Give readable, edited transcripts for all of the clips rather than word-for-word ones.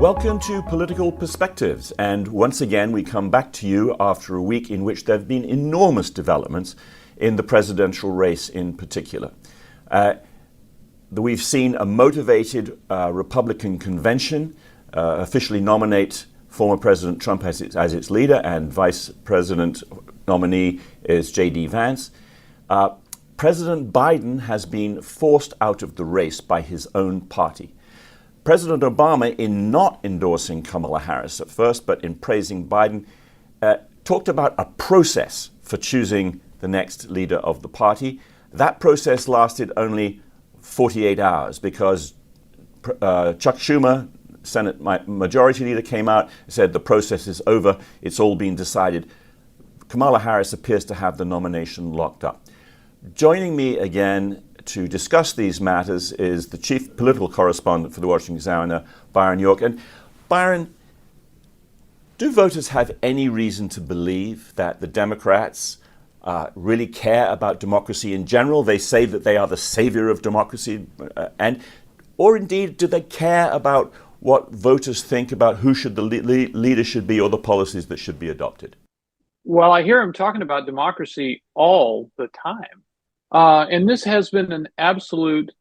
Welcome to Political Perspectives, and once again we come back to you after a week in which there have been enormous developments in the presidential race in particular. We've seen a motivated Republican convention officially nominate former President Trump as its leader, and Vice President nominee is J.D. Vance. President Biden has been forced out of the race by his own party. President Obama, in not endorsing Kamala Harris at first, but in praising Biden, talked about a process for choosing the next leader of the party. That process lasted only 48 hours because Chuck Schumer, Senate Majority Leader, came out and said the process is over, it's all been decided. Kamala Harris appears to have the nomination locked up. Joining me again to discuss these matters is the chief political correspondent for the Washington Examiner, Byron York. And Byron, do voters have any reason to believe that the Democrats really care about democracy in general? They say that they are the savior of democracy, or indeed, do they care about what voters think about who should the leader should be or the policies that should be adopted? Well, I hear him talking about democracy all the time. And this has been an absolute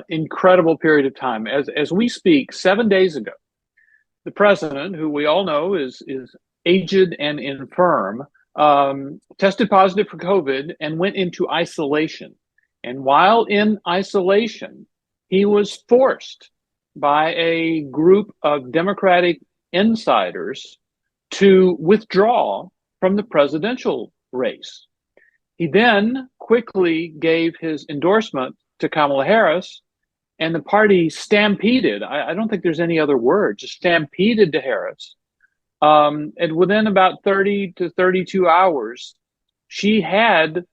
incredible period of time. As we speak, 7 days ago, the president, who we all know is aged and infirm, tested positive for COVID and went into isolation. And while in isolation, he was forced by a group of Democratic insiders to withdraw from the presidential race. He then quickly gave his endorsement to Kamala Harris, and the party stampeded. I don't think there's any other word, just stampeded to Harris. And within about 30 to 32 hours, she had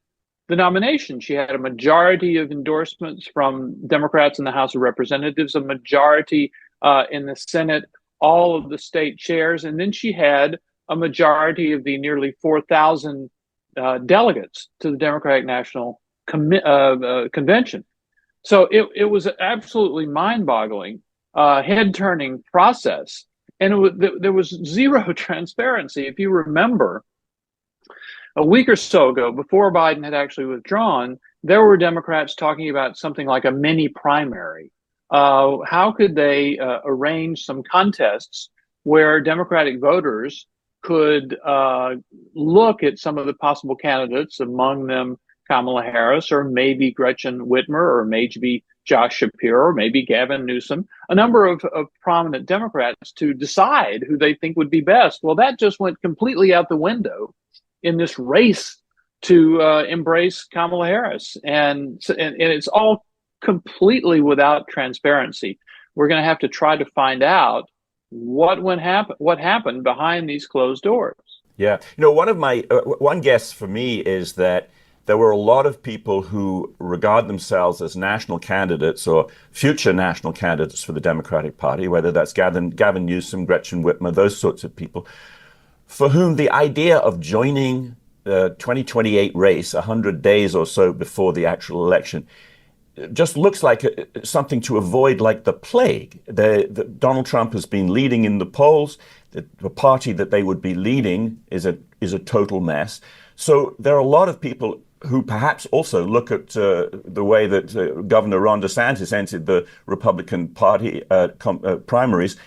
the nomination. She had a majority of endorsements from Democrats in the House of Representatives, a majority in the Senate, all of the state chairs, and then she had a majority of the nearly 4,000 delegates to the Democratic National Convention. So it was an absolutely mind-boggling, head-turning process. And there was zero transparency. If you remember, a week or so ago, before Biden had actually withdrawn, there were Democrats talking about something like a mini primary. How could they arrange some contests where Democratic voters could look at some of the possible candidates, among them Kamala Harris, or maybe Gretchen Whitmer, or maybe Josh Shapiro, or maybe Gavin Newsom, a number of prominent Democrats, to decide who they think would be best. Well, that just went completely out the window in this race to embrace Kamala Harris. And it's all completely without transparency. We're going to have to try to find out what happened behind these closed doors. Yeah. One guess for me is that there were a lot of people who regard themselves as national candidates or future national candidates for the Democratic Party, whether that's Gavin Newsom, Gretchen Whitmer, those sorts of people, for whom the idea of joining the 2028 race 100 days or so before the actual election just looks like something to avoid like the plague. Donald Trump has been leading in the polls. The party that they would be leading is a total mess. So there are a lot of people who perhaps also look at the way that Governor Ron DeSantis entered the Republican Party primaries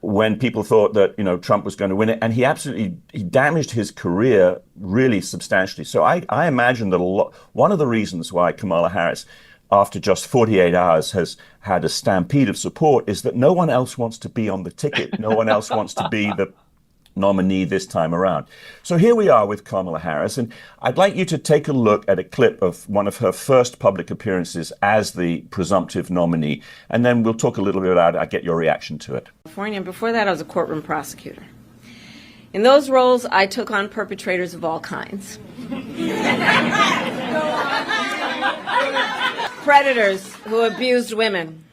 when people thought that Trump was going to win it, and he damaged his career really substantially. So I imagine that one of the reasons why Kamala Harris, after just 48 hours, has had a stampede of support is that no one else wants to be on the ticket. No one else wants to be the nominee this time around. So here we are with Kamala Harris, and I'd like you to take a look at a clip of one of her first public appearances as the presumptive nominee, and then we'll talk a little bit about it. I'll get your reaction to it. California, and before that I was a courtroom prosecutor. In those roles, I took on perpetrators of all kinds. Predators who abused women,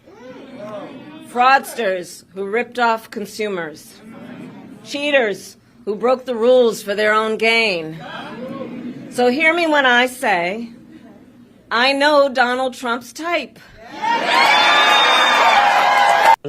fraudsters who ripped off consumers, cheaters who broke the rules for their own gain. So hear me when I say, I know Donald Trump's type.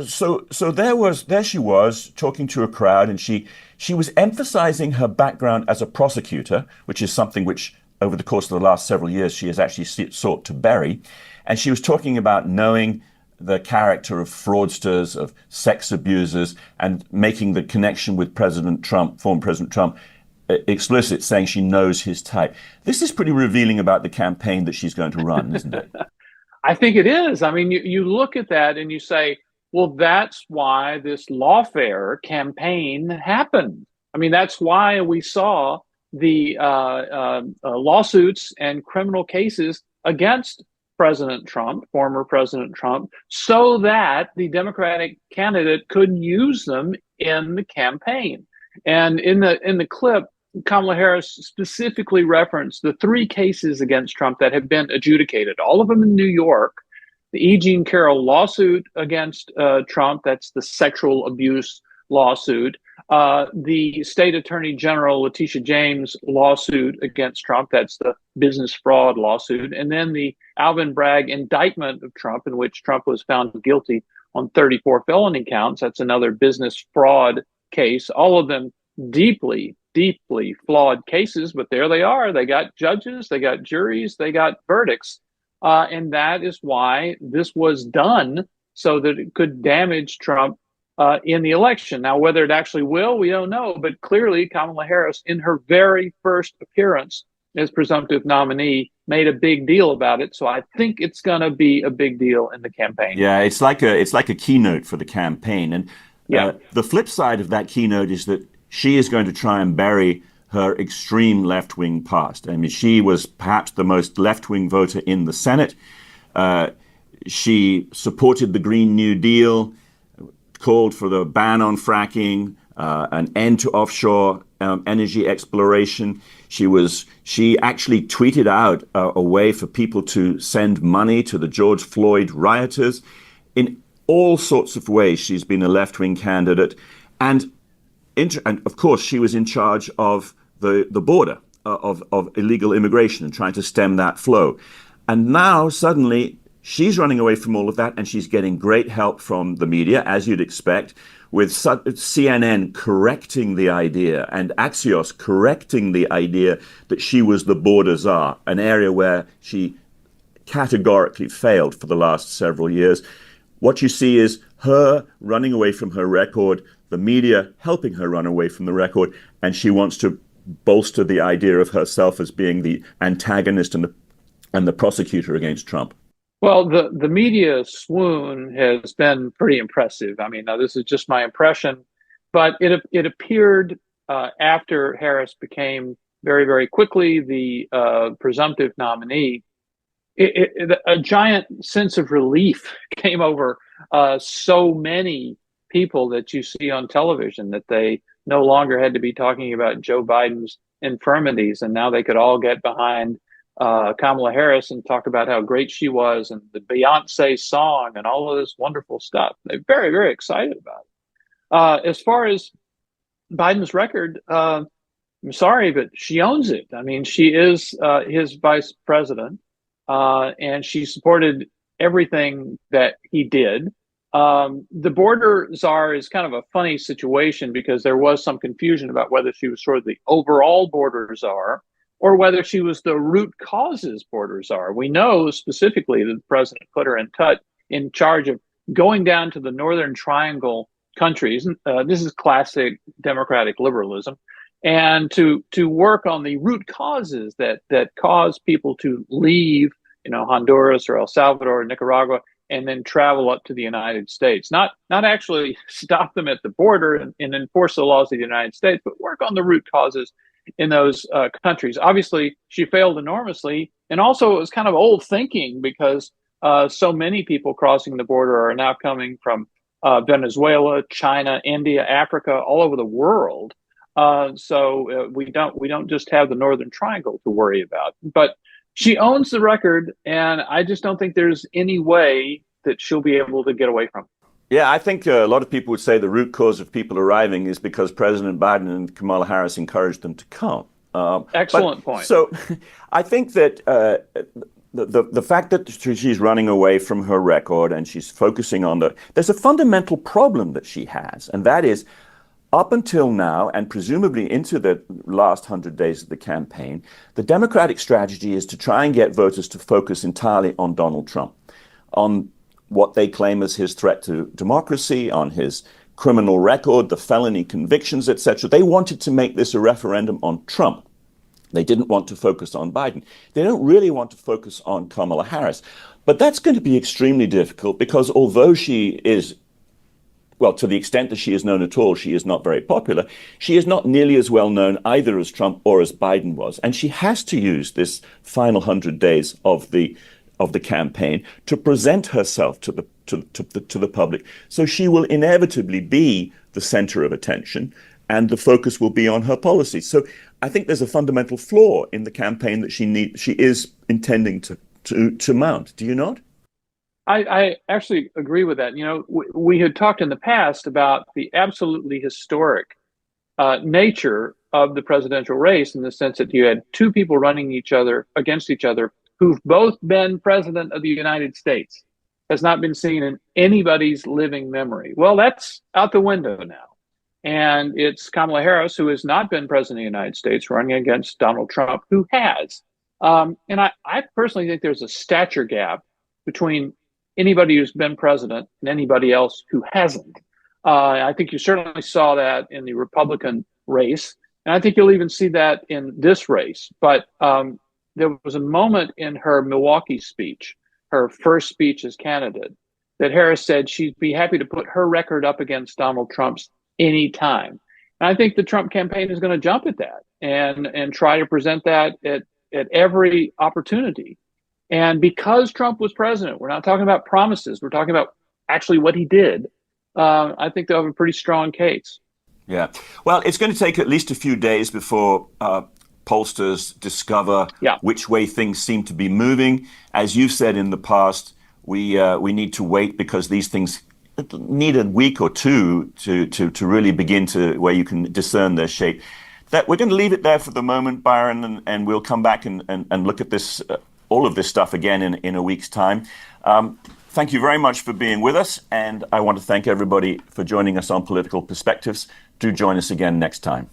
So there she was talking to a crowd, and she was emphasizing her background as a prosecutor, which is something which over the course of the last several years she has actually sought to bury. And she was talking about knowing the character of fraudsters, of sex abusers, and making the connection with President Trump, former President Trump, explicit, saying she knows his type. This is pretty revealing about the campaign that she's going to run, isn't it? I think it is. I mean, you look at that and you say, well, that's why this lawfare campaign happened. I mean, that's why we saw the lawsuits and criminal cases against President Trump, former President Trump, so that the Democratic candidate could use them in the campaign. And in the clip, Kamala Harris specifically referenced the 3 cases against Trump that have been adjudicated, all of them in New York. The E. Jean Carroll lawsuit against Trump, that's the sexual abuse lawsuit. The State Attorney General Letitia James lawsuit against Trump, that's the business fraud lawsuit. And then the Alvin Bragg indictment of Trump, in which Trump was found guilty on 34 felony counts. That's another business fraud case. All of them deeply, deeply flawed cases, but there they are. They got judges, they got juries, they got verdicts. And that is why this was done, so that it could damage Trump in the election. Now, whether it actually will, we don't know. But clearly, Kamala Harris, in her very first appearance as presumptive nominee, made a big deal about it. So I think it's going to be a big deal in the campaign. Yeah, it's like a keynote for the campaign. And the flip side of that keynote is that she is going to try and bury her extreme left-wing past. I mean, she was perhaps the most left-wing voter in the Senate. She supported the Green New Deal, called for the ban on fracking, an end to offshore energy exploration. She actually tweeted out a way for people to send money to the George Floyd rioters. In all sorts of ways, she's been a left-wing candidate. And of course, she was in charge of the border of illegal immigration and trying to stem that flow. And now suddenly she's running away from all of that, and she's getting great help from the media, as you'd expect, with CNN correcting the idea and Axios correcting the idea that she was the border czar, an area where she categorically failed for the last several years. What you see is her running away from her record, the media helping her run away from the record, and she wants to bolster the idea of herself as being the antagonist and the prosecutor against Trump. Well, the media swoon has been pretty impressive. I mean, now this is just my impression, but it appeared after Harris became very, very quickly the presumptive nominee, a giant sense of relief came over so many people that you see on television, that they no longer had to be talking about Joe Biden's infirmities, and now they could all get behind Kamala Harris and talk about how great she was and the Beyonce song and all of this wonderful stuff. They're very, very excited about it. As far as Biden's record, I'm sorry, but she owns it. I mean, she is his vice president, and she supported everything that he did. The border czar is kind of a funny situation, because there was some confusion about whether she was sort of the overall border czar or whether she was the root causes border czar. We know specifically that the president put her in charge of going down to the Northern Triangle countries. This is classic Democratic liberalism. And to work on the root causes that cause people to leave, Honduras or El Salvador or Nicaragua, and then travel up to the United States. Not actually stop them at the border and enforce the laws of the United States, but work on the root causes in those countries. Obviously, she failed enormously. And also, it was kind of old thinking, because so many people crossing the border are now coming from Venezuela, China, India, Africa, all over the world. So we don't just have the Northern Triangle to worry about. But she owns the record, and I just don't think there's any way that she'll be able to get away from it. Yeah, I think a lot of people would say the root cause of people arriving is because President Biden and Kamala Harris encouraged them to come. Excellent point. So I think that the fact that she's running away from her record and she's focusing on there's a fundamental problem that she has, and that is up until now, and presumably into the last 100 days of the campaign, the Democratic strategy is to try and get voters to focus entirely on Donald Trump, on what they claim as his threat to democracy, on his criminal record, the felony convictions, etc. They wanted to make this a referendum on Trump. They didn't want to focus on Biden. They don't really want to focus on Kamala Harris. But that's going to be extremely difficult because although she is, well, to the extent that she is known at all, she is not very popular. She is not nearly as well known either as Trump or as Biden was. And she has to use this final 100 days of the campaign to present herself to the public. So she will inevitably be the center of attention, and the focus will be on her policies. So I think there's a fundamental flaw in the campaign that she is intending to mount. Do you not? I actually agree with that. You know, we had talked in the past about the absolutely historic nature of the presidential race, in the sense that you had two people running against each other who've both been president of the United States. Has not been seen in anybody's living memory. Well, that's out the window now. And it's Kamala Harris, who has not been president of the United States, running against Donald Trump, who has. And I personally think there's a stature gap between anybody who's been president and anybody else who hasn't. I think you certainly saw that in the Republican race. And I think you'll even see that in this race. But there was a moment in her Milwaukee speech, her first speech as candidate, that Harris said she'd be happy to put her record up against Donald Trump's anytime. And I think the Trump campaign is going to jump at that and try to present that at every opportunity. And because Trump was president, we're not talking about promises, we're talking about actually what he did. I think they'll have a pretty strong case. Yeah. Well, it's going to take at least a few days before pollsters discover which way things seem to be moving. As you've said in the past, we need to wait because these things need a week or two to really begin to where you can discern their shape. That we're going to leave it there for the moment, Byron, and we'll come back and look at this all of this stuff again in a week's time. Thank you very much for being with us, and I want to thank everybody for joining us on Political Perspectives. Do join us again next time.